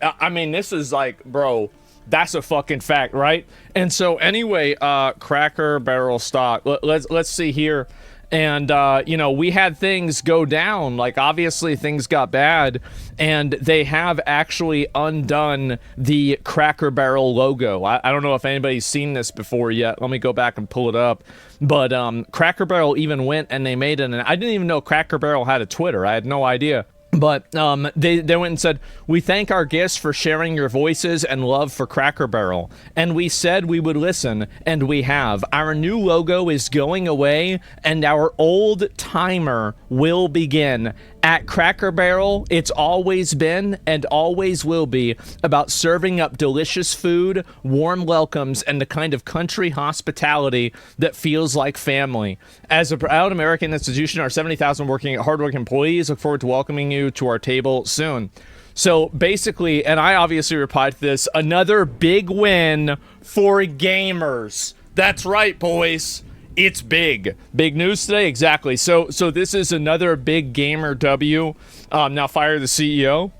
I mean, this is like, bro, that's a fucking fact, right? And so anyway, Cracker Barrel stock. Let's see here. And, you know, we had things go down. Like, obviously, things got bad. And they have actually undone the Cracker Barrel logo. I don't know if anybody's seen this before yet. Let me go back and pull it up. But Cracker Barrel even went and they made it. And I didn't even know Cracker Barrel had a Twitter. I had no idea. But they went and said, we thank our guests for sharing your voices and love for Cracker Barrel. And we said we would listen, and we have. Our new logo is going away, and our old timer will begin. At Cracker Barrel, it's always been and always will be about serving up delicious food, warm welcomes, and the kind of country hospitality that feels like family. As a proud American institution, our 70,000 hardworking employees look forward to welcoming you to our table soon. So basically, and I obviously replied to this, another big win for gamers. That's right, boys. It's big. Big news today, exactly. So this is another big gamer W. Now fire the CEO.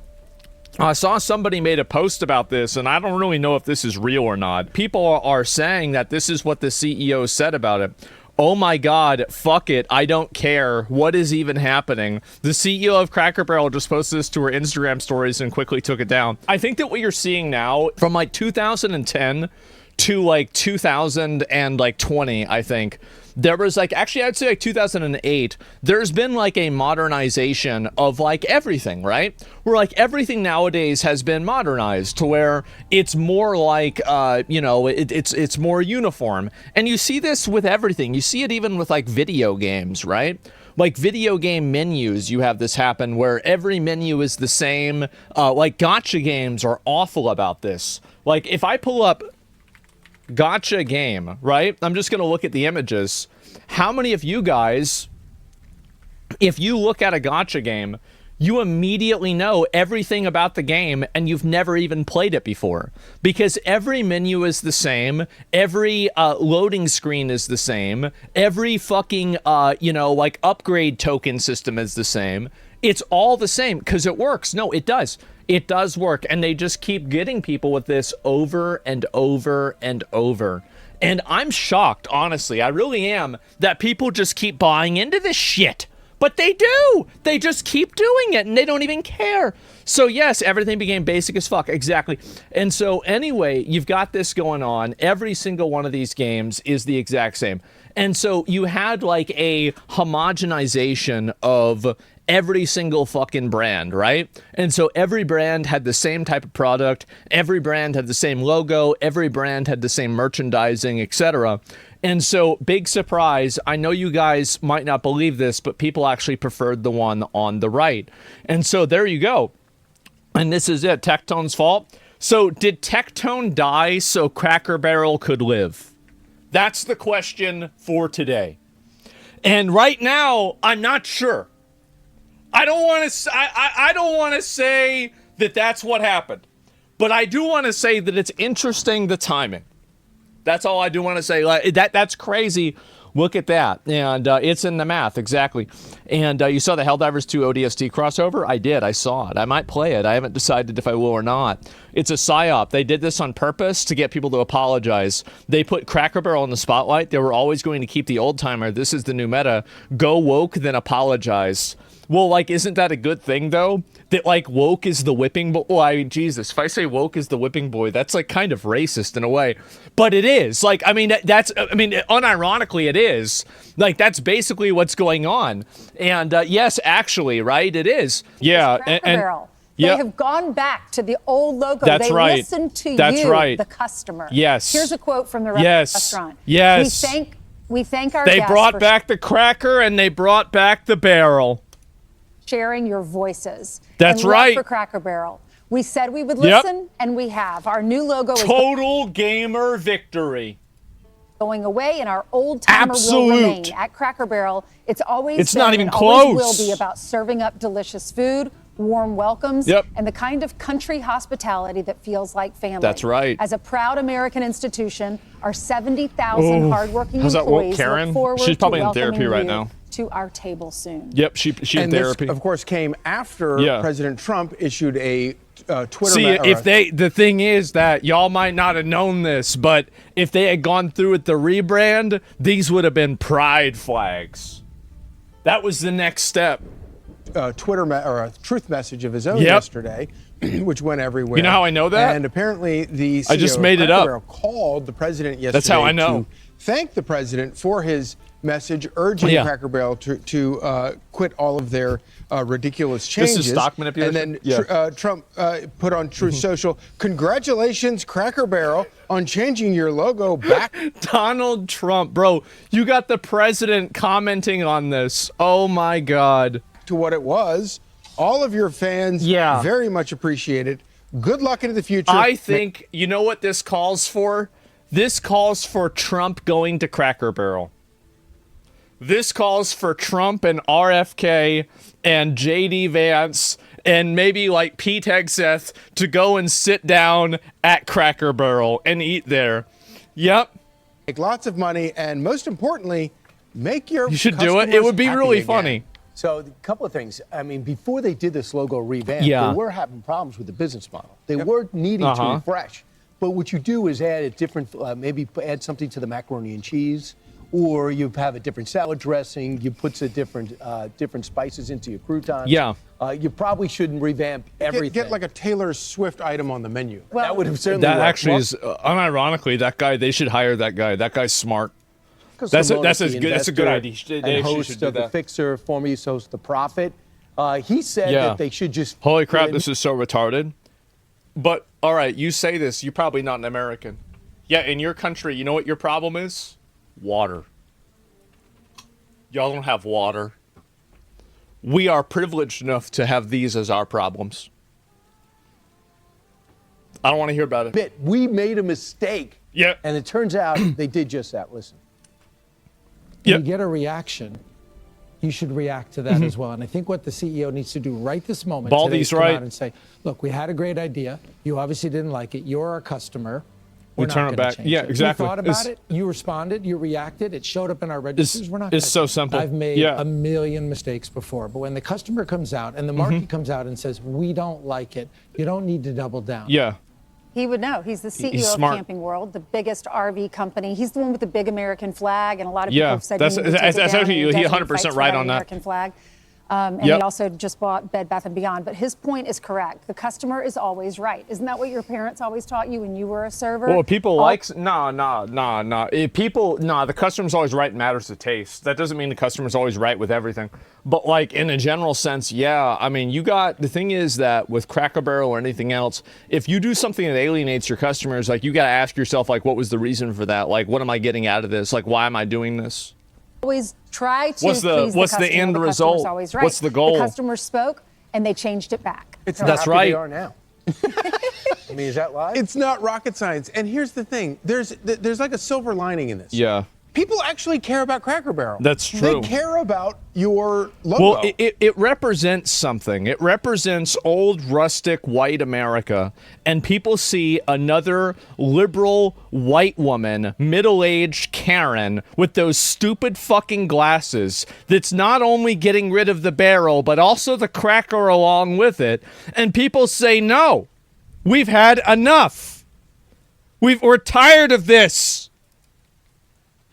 I saw somebody made a post about this, and I don't really know if this is real or not. People are saying that this is what the CEO said about it. Oh my God, fuck it, I don't care. What is even happening? The CEO of Cracker Barrel just posted this to her Instagram stories and quickly took it down. I think that what you're seeing now, from like 2010 to like 2020, I think, there was like, actually I'd say like 2008, there's been like a modernization of like everything, right? Where like everything nowadays has been modernized to where it's more like, you know, it's more uniform. And you see this with everything. You see it even with like video games, right? Like video game menus, you have this happen where every menu is the same. Like gacha games are awful about this. Like if I pull up gacha game, right? I'm just going to look at the images. How many of you guys, if you look at a gacha game, you immediately know everything about the game and you've never even played it before? Because every menu is the same, every loading screen is the same, every fucking, you know, like upgrade token system is the same. It's all the same because it works. No, it does. It does work, and they just keep getting people with this over and over and over. And I'm shocked, honestly, I really am, that people just keep buying into this shit. But they do! They just keep doing it, and they don't even care. So yes, everything became basic as fuck, exactly. And so anyway, you've got this going on. Every single one of these games is the exact same. And so you had like a homogenization of every single fucking brand, right? And so every brand had the same type of product, every brand had the same logo, every brand had the same merchandising, etc. And so, big surprise, I know you guys might not believe this, but people actually preferred the one on the right. And so there you go. And this is it, Tectone's fault. So did Tectone die so Cracker Barrel could live? That's the question for today. And right now, I'm not sure. I don't want to say that that's what happened, but I do want to say that it's interesting, the timing. That's all I do want to say. Like, that's crazy. Look at that. And it's in the math, exactly. And you saw the Helldivers 2 ODST crossover? I did. I saw it. I might play it. I haven't decided if I will or not. It's a psyop. They did this on purpose to get people to apologize. They put Cracker Barrel in the spotlight. They were always going to keep the old timer. This is the new meta. Go woke, then apologize. Well, like, isn't that a good thing, though? That, like, woke is the whipping boy? Well, I mean, Jesus, if I say woke is the whipping boy, that's, like, kind of racist in a way. But it is. Like, I mean, unironically, it is. Like, that's basically what's going on. And, yes, actually, right, it is. Yeah, and they have gone back to the old logo. That's right. They listened to you, the customer. Yes. Here's a quote from the restaurant. Yes. We thank our guests. They guests brought back the cracker and they brought back the barrel. Sharing your voices. That's right. For Cracker Barrel. We said we would listen, and we have. Our new logo is total gamer victory. Going away, and our old timer will remain. At Cracker Barrel, it's always not even close. Always will be about serving up delicious food, warm welcomes, and the kind of country hospitality that feels like family. That's right. As a proud American institution, our 70,000 hardworking employees look forward She's probably to in therapy right now. to our table soon. Yep, she in therapy. This, of course, came after President Trump issued a Twitter. See, the thing is that y'all might not have known this, but if they had gone through with the rebrand, these would have been pride flags. That was the next step. Twitter or a truth message of his own yesterday, which went everywhere. You know how I know that? And apparently the CEO I just made it up. Called the president yesterday. That's how I know. To thank the president for his message urging Cracker Barrel to quit all of their ridiculous changes. This is stock manipulation. And then Trump put on Truth Social, "Congratulations, Cracker Barrel, on changing your logo back." Donald Trump, bro, you got the president commenting on this. Oh my God. To what it was. All of your fans very much appreciate it. Good luck into the future. I think, you know what this calls for? This calls for Trump going to Cracker Barrel. This calls for Trump and RFK and JD Vance and maybe like Pete Hegseth to go and sit down at Cracker Barrel and eat there. Yep. Make lots of money and most importantly, make your You should do it. It would be really again. funny. So a couple of things. I mean, before they did this logo revamp, they were having problems with the business model. They were needing to refresh. But what you do is add a different, maybe add something to the macaroni and cheese, or you have a different salad dressing. You put some different spices into your croutons. Yeah. You probably shouldn't revamp everything. Get like a Taylor Swift item on the menu. Well, that would have certainly That worked. actually is, unironically, that guy, they should hire that guy. That guy's smart. That's a good idea. And host of The Fixer, formerly host of The Prophet. He said that they should just. Holy crap, this is so retarded. But, all right, you say this, you're probably not an American. Yeah, in your country, you know what your problem is? Water. Y'all don't have water. We are privileged enough to have these as our problems. I don't want to hear about it. We made a mistake. Yeah. And it turns out they did just that. Listen. You get a reaction, you should react to that as well. And I think what the CEO needs to do right this moment today is come out and say, look, we had a great idea. You obviously didn't like it. You're our customer. We turn it back. Yeah, exactly. We thought about it. You responded. You reacted. It showed up in our registers. We're not. It's so simple. I've made a million mistakes before. But when the customer comes out and the market comes out and says, we don't like it, you don't need to double down. Yeah. He would know. He's the CEO of Camping World, the biggest RV company. He's the one with the big American flag, and a lot of people have said that's actually he 100% right on that. American flag. And he also just bought Bed Bath & Beyond. But his point is correct. The customer is always right. Isn't that what your parents always taught you when you were a server? Well, people the customer's always right matters the taste. That doesn't mean the customer's always right with everything. But like in a general sense, I mean, the thing is that with Cracker Barrel or anything else, if you do something that alienates your customers, like you got to ask yourself, like, what was the reason for that? Like, what am I getting out of this? Like, why am I doing this? Always try to what's the end result? Always right. What's the goal? The customer spoke and they changed it back. That's right. They are now. I mean, is that live? It's not rocket science. And here's the thing: there's like a silver lining in this. Yeah. People actually care about Cracker Barrel. That's true. They care about your logo. Well, it represents something. It represents old, rustic, white America. And people see another liberal white woman, middle-aged Karen, with those stupid fucking glasses that's not only getting rid of the barrel, but also the cracker along with it. And people say, no, we've had enough. We're tired of this.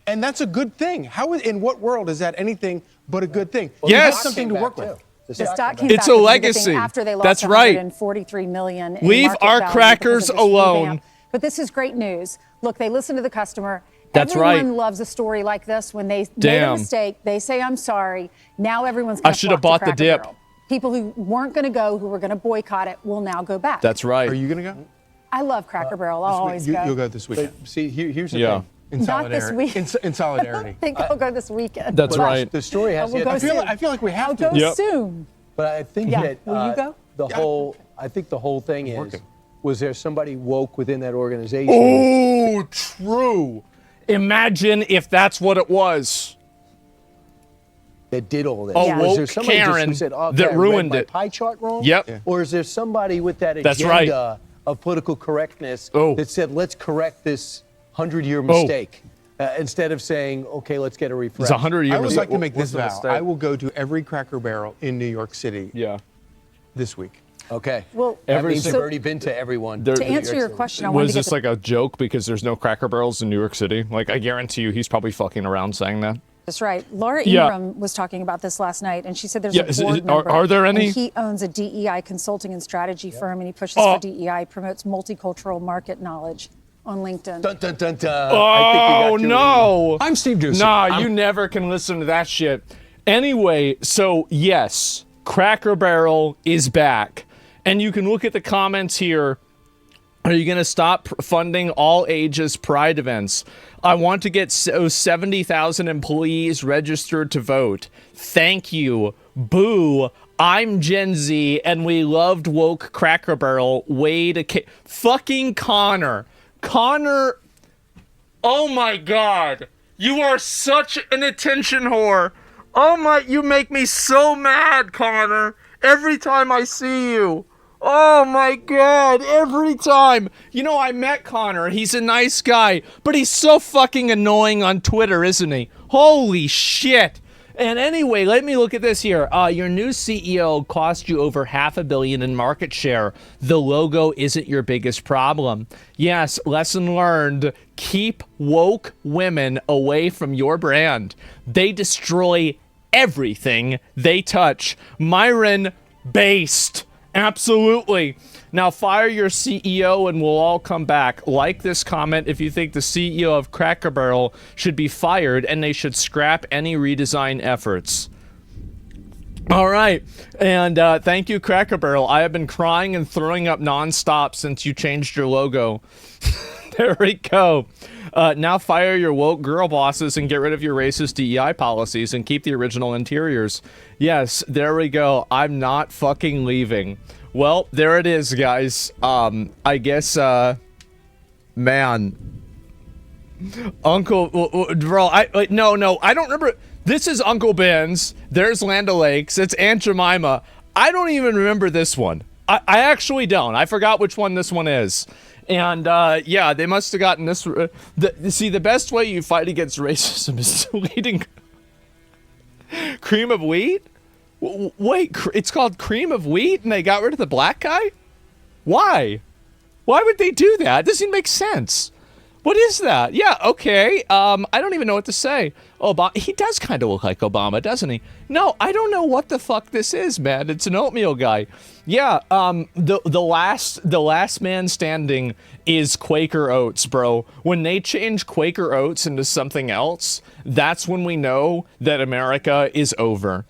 And that's a good thing. In what world is that anything but a good thing? Well, yes. Something to work with. The stock came it's back a legacy. After they lost That's right. $143 million in Leave market our value crackers alone. Revamp. But this is great news. Look, they listen to the customer. That's Everyone right. loves a story like this. When they made a mistake, they say, I'm sorry. Now everyone's going to should have bought the dip. Barrel. People who weren't going to go, who were going to boycott it, will now go back. That's right. Are you going to go? I love Cracker Barrel. I'll always go. You'll go this weekend. But see, here's the thing. In Not solidarity. this week. In solidarity. I think I'll go this weekend. That's right. The story has We'll yet. go I feel like we have I'll to. go soon. But I think that Will you go? I think the whole thing is, was there somebody woke within that organization? Oh, true. Imagine if that's what it was. That did all this. A Was there woke somebody Karen who said, that I read ruined my it. pie chart wrong? Yep. Yeah. Or is there somebody with that That's agenda right. of political correctness Oh. that said, let's correct this 100-year mistake? instead of saying, okay, let's get a refresh. It's 100 years. I would like to make this vow. I will go to every Cracker Barrel in New York City this week. Okay. Well, that means they've already been to everyone. To answer your question, I wanted was to this like a joke because there's no Cracker Barrels in New York City? Like, I guarantee you he's probably fucking around saying that. That's right. Laura Ingram was talking about this last night, and she said there's a board member. Are there any? And he owns a DEI consulting and strategy firm, and he pushes for DEI, promotes multicultural market knowledge on LinkedIn. Dun, dun, dun, dun. Oh, no. I'm Steve Doocy. Nah, you never can listen to that shit. Anyway, so yes, Cracker Barrel is back. And you can look at the comments here. Are you going to stop funding all ages pride events? I want to get 70,000 employees registered to vote. Thank you. Boo. I'm Gen Z and we loved woke Cracker Barrel. Way to fucking Connor. Connor. Oh my God. You are such an attention whore. Oh my, you make me so mad, Connor. Every time I see you. Oh my God, every time. You know, I met Connor. He's a nice guy, but he's so fucking annoying on Twitter, isn't he? Holy shit. And anyway, let me look at this here. Your new CEO cost you over $500 million in market share. The logo isn't your biggest problem. Yes, lesson learned. Keep woke women away from your brand. They destroy everything they touch. Myron based. Absolutely. Now fire your CEO and we'll all come back. Like this comment if you think the CEO of Cracker Barrel should be fired and they should scrap any redesign efforts. All right. And thank you, Cracker Barrel. I have been crying and throwing up nonstop since you changed your logo. There we go. Now fire your woke girl bosses and get rid of your racist DEI policies and keep the original interiors. Yes, there we go. I'm not fucking leaving. Well, there it is, guys. I guess, man. Uncle, bro, no, I don't remember. This is Uncle Ben's. There's Land O'Lakes. It's Aunt Jemima. I don't even remember this one. I actually don't. I forgot which one this one is. And, yeah, they must have gotten this. See, the best way you fight against racism is deleting cream of wheat? Wait, it's called cream of wheat and they got rid of the black guy? Why? Why would they do that? It doesn't even make sense. What is that? Yeah, okay. I don't even know what to say. Obama, he does kind of look like Obama, doesn't he? No, I don't know what the fuck this is, man. It's an oatmeal guy. Yeah, the last man standing is Quaker Oats, bro. When they change Quaker Oats into something else, that's when we know that America is over.